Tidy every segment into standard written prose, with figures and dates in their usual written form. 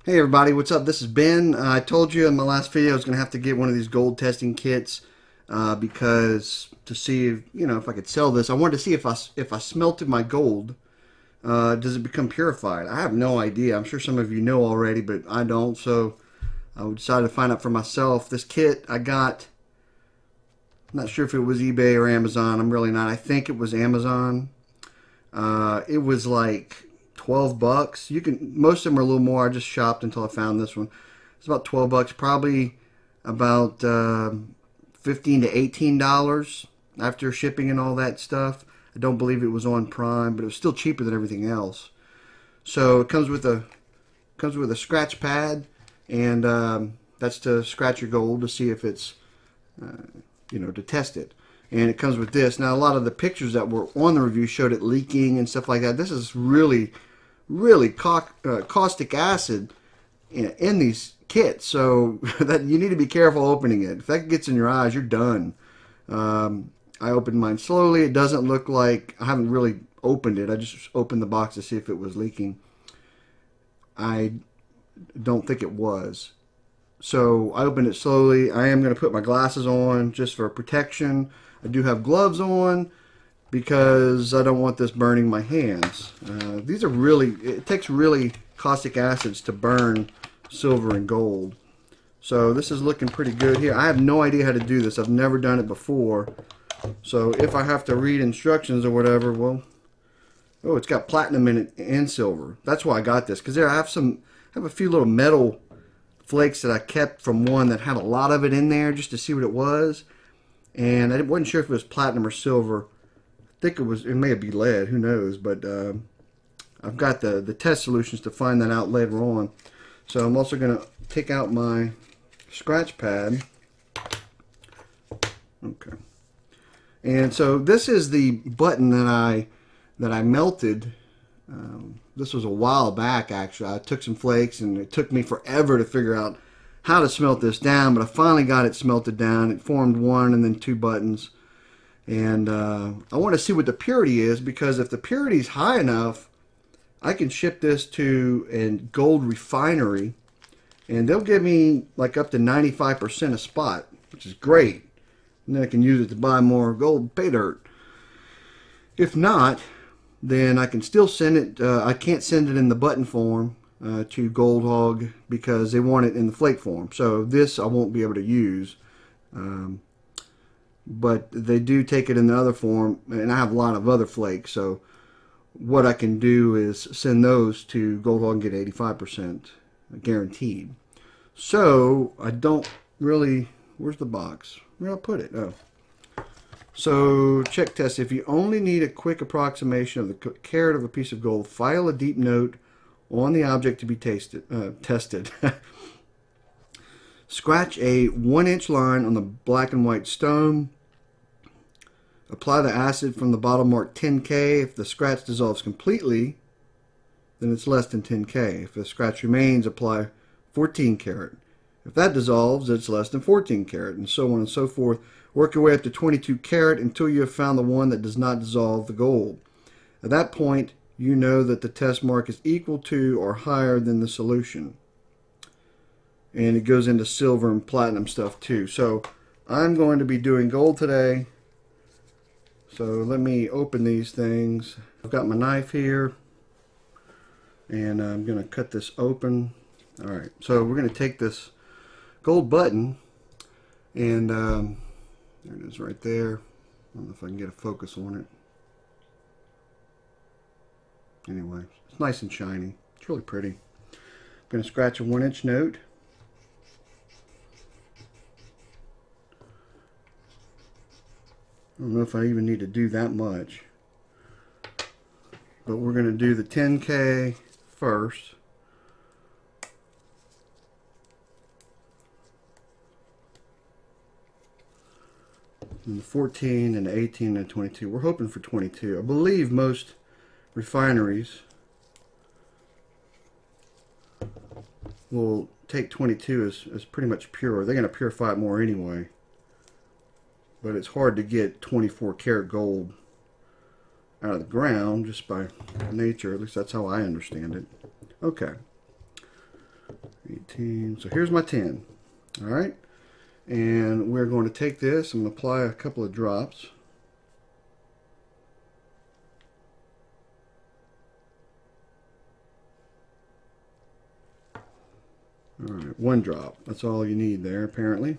Hey everybody, what's up? This is Ben. I told you in my last video I was going to have to get one of these gold testing kits because to see if I could sell this. I wanted to see if I smelted my gold, does it become purified? I have no idea. I'm sure some of you know already, but I don't. So I decided to find out for myself. This kit I got, I'm not sure if it was eBay or Amazon. I'm really not. I think it was Amazon. It was like 12 bucks. Most of them are a little more. I just shopped until I found this one. It's about 12 bucks, probably about 15 to $18 after shipping and all that stuff. I don't believe it was on Prime, but it was still cheaper than everything else. So it comes with a scratch pad, and that's to scratch your gold to see if it's to test it. And it comes with this. Now, a lot of the pictures that were on the review showed it leaking and stuff like that. This is really caustic acid in these kits, so that you need to be careful opening it. If that gets in your eyes, you're done. I opened mine slowly. It doesn't look like, I haven't really opened it. I just opened the box to see if it was leaking. I don't think it was. So I opened it slowly. I am going to put my glasses on just for protection. I do have gloves on because I don't want this burning my hands. These are really, it takes really caustic acids to burn silver and gold. So this is looking pretty good here. I have no idea how to do this. I've never done it before. So if I have to read instructions or whatever, well, oh, it's got platinum in it and silver. That's why I got this, because I have a few little metal flakes that I kept from one that had a lot of it in there just to see what it was. And I wasn't sure if it was platinum or silver. I think it may be lead, who knows, but I've got the test solutions to find that out later on. So I'm also going to take out my scratch pad. Okay. And so this is the button that I melted. This was a while back, actually. I took some flakes, and it took me forever to figure out how to smelt this down, but I finally got it smelted down. It formed one and then two buttons. And I want to see what the purity is, because if the purity is high enough, I can ship this to a gold refinery, and they'll give me like up to 95% a spot, which is great. And then I can use it to buy more gold pay dirt. If not, then I can still send it. I can't send it in the button form to Gold Hog because they want it in the flake form. So this I won't be able to use. But they do take it in the other form, and I have a lot of other flakes. So what I can do is send those to Gold Hog and get 85% guaranteed. So I don't really, where's the box? Where did I put it? Oh. So check test. If you only need a quick approximation of the carat of a piece of gold, file a deep note on the object to be tested. Scratch a 1-inch line on the black and white stone. Apply the acid from the bottle marked 10K. If the scratch dissolves completely, then it's less than 10K. If the scratch remains, apply 14 karat. If that dissolves, it's less than 14 karat, and so on and so forth. Work your way up to 22 karat until you have found the one that does not dissolve the gold. At that point, you know that the test mark is equal to or higher than the solution. And it goes into silver and platinum stuff too. So I'm going to be doing gold today. So let me open these things. I've got my knife here, and I'm going to cut this open. Alright, so we're going to take this gold button, and there it is right there. I don't know if I can get a focus on it. Anyway, it's nice and shiny. It's really pretty. I'm going to scratch a 1-inch note. I don't know if I even need to do that much. But we're going to do the 10K first. And the 14 and the 18 and the 22. We're hoping for 22. I believe most refineries will take 22 as pretty much pure. They're going to purify it more anyway. But it's hard to get 24 karat gold out of the ground just by nature. At least that's how I understand it. Okay. 18. So here's my 10. All right. And we're going to take this and apply a couple of drops. All right, 1 drop. That's all you need there, apparently.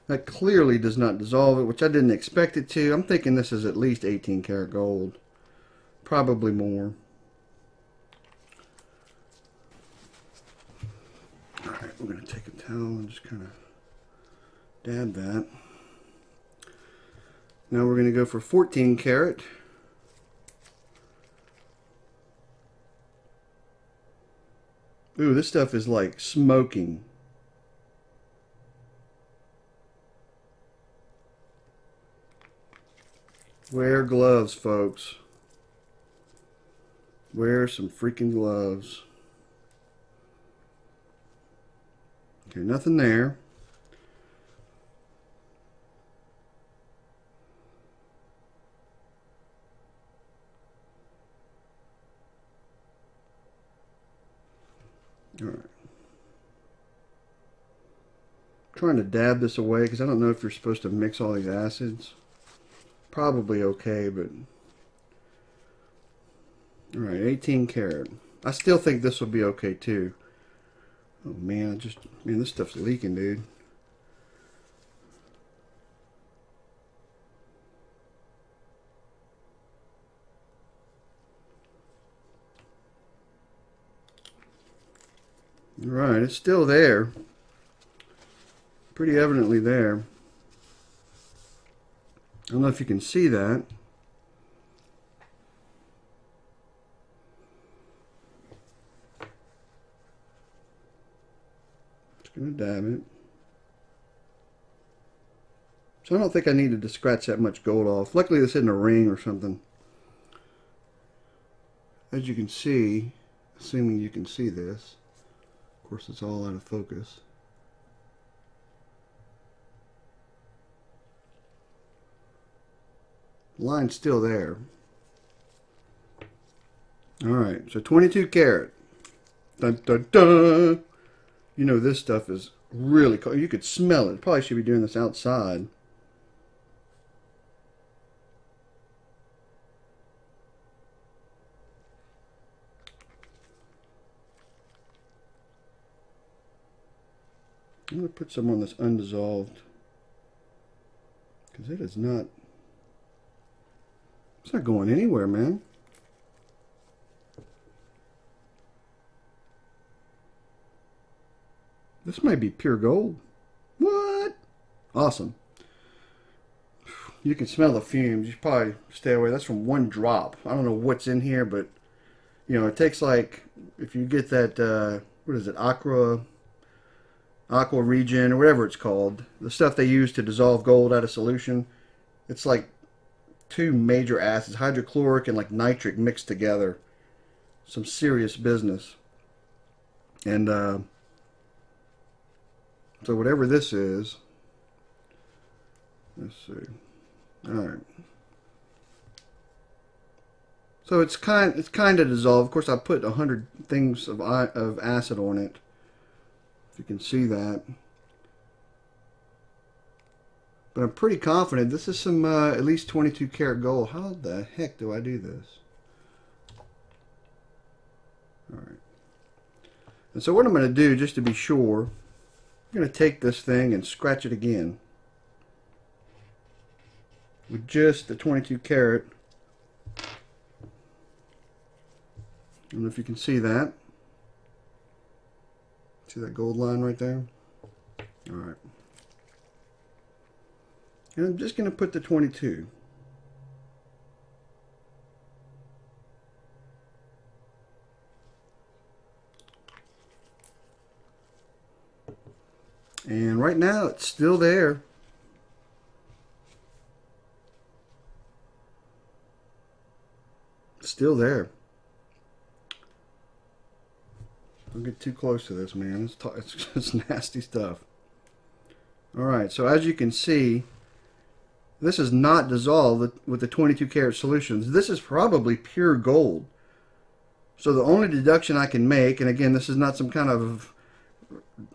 That clearly does not dissolve it, which I didn't expect it to. I'm thinking this is at least 18 karat gold. Probably more. All right, we're going to take a towel and just kind of dab that. Now we're going to go for 14 karat. Ooh, this stuff is like smoking. Wear gloves, folks. Wear some freaking gloves. Okay, nothing there. All right. Trying to dab this away because I don't know if you're supposed to mix all these acids. Probably okay, but all right, 18 karat. I still think this will be okay too. Oh man, man, this stuff's leaking, dude. All right, it's still there. Pretty evidently there. I don't know if you can see that. Just going to dab it. So I don't think I needed to scratch that much gold off. Luckily this isn't a ring or something. As you can see, assuming you can see this, of course it's all out of focus. The line's still there. Alright, so 22 karat. Dun, dun, dun. You know this stuff is really cold. You could smell it. Probably should be doing this outside. I'm going to put some on this undissolved because it is not, it's not going anywhere, man. This might be pure gold. What? Awesome. You can smell the fumes. You should probably stay away. That's from 1 drop. I don't know what's in here, but you know, it takes like, if you get that, what is it, aqua regen or whatever it's called, the stuff they use to dissolve gold out of solution, it's like 2 major acids, hydrochloric and like nitric mixed together. Some serious business. And so whatever this is, let's see. All right. So it's kind of dissolved. Of course, I put 100 things of acid on it. If you can see that. But I'm pretty confident this is some at least 22 karat gold. How the heck do I do this? All right. And so what I'm going to do, just to be sure, I'm going to take this thing and scratch it again with just the 22 karat. I don't know if you can see that. See that gold line right there? All right. And I'm just going to put the 22. And right now it's still there. It's still there. Don't get too close to this, man. It's nasty stuff. Alright, so as you can see, this is not dissolved with the 22 karat solutions. This is probably pure gold. So the only deduction I can make, and again, this is not some kind of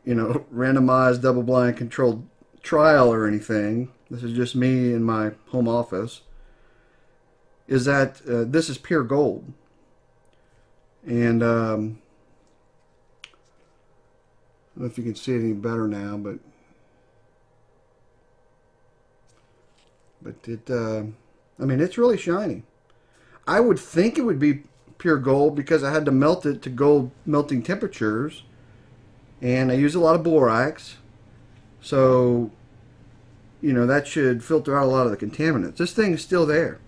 randomized double-blind controlled trial or anything. This is just me in my home office. Is that this is pure gold, and I don't know if you can see it any better now, but it, I mean, it's really shiny. I would think it would be pure gold because I had to melt it to gold melting temperatures, and I use a lot of borax, so that should filter out a lot of the contaminants. This thing is still there.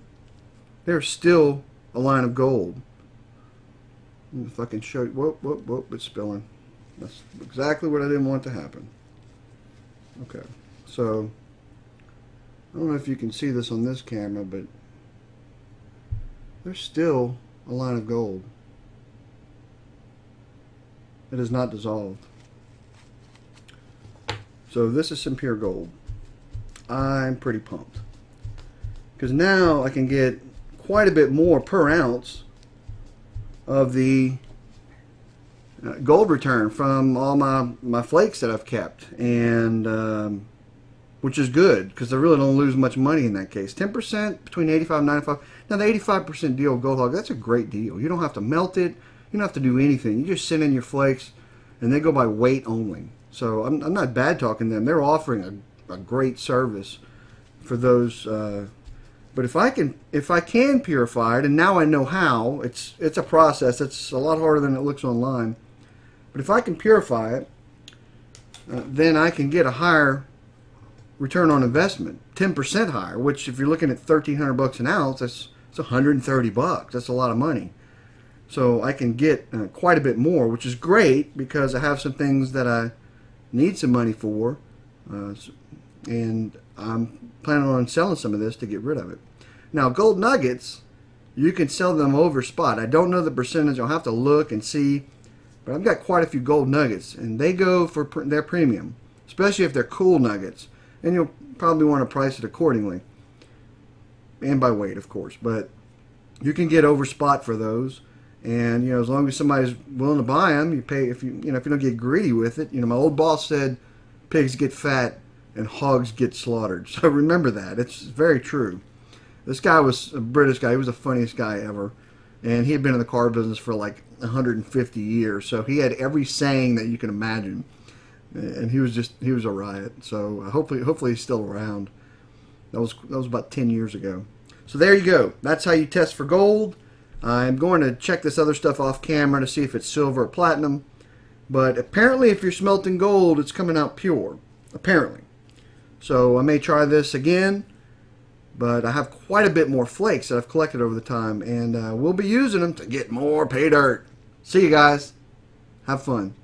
There's still a line of gold. If I can show you, whoop, it's spilling. That's exactly what I didn't want to happen. Okay, so I don't know if you can see this on this camera, but there's still a line of gold. It is not dissolved. So this is some pure gold. I'm pretty pumped, because now I can get quite a bit more per ounce of the gold return from all my flakes that I've kept, and which is good because I really don't lose much money in that case. 10% between 85 and 95. Now the 85% deal with Gold Hog, that's a great deal. You don't have to melt it. You don't have to do anything. You just send in your flakes, and they go by weight only. So I'm not bad talking them. They're offering a great service for those. But if I can purify it, and now I know how, it's a process. It's a lot harder than it looks online. But if I can purify it, then I can get a higher return on investment, 10% higher. Which, if you're looking at $1,300 an ounce, that's $130. That's a lot of money. So I can get quite a bit more, which is great because I have some things that I need some money for, and I'm planning on selling some of this to get rid of it. Now, gold nuggets, you can sell them over spot. I don't know the percentage. I'll have to look and see, but I've got quite a few gold nuggets, and they go for their premium, especially if they're cool nuggets, and you'll probably want to price it accordingly, and by weight, of course. But you can get over spot for those. And as long as somebody's willing to buy them, you pay. If you don't get greedy with it, my old boss said, pigs get fat and hogs get slaughtered. So remember that. It's very true. This guy was a British guy. He was the funniest guy ever, and he had been in the car business for like 150 years. So he had every saying that you can imagine, and he was a riot. So hopefully he's still around. That was about 10 years ago. So there you go. That's how you test for gold. I'm going to check this other stuff off camera to see if it's silver or platinum. But apparently if you're smelting gold, it's coming out pure. Apparently. So I may try this again. But I have quite a bit more flakes that I've collected over the time. And we'll be using them to get more pay dirt. See you guys. Have fun.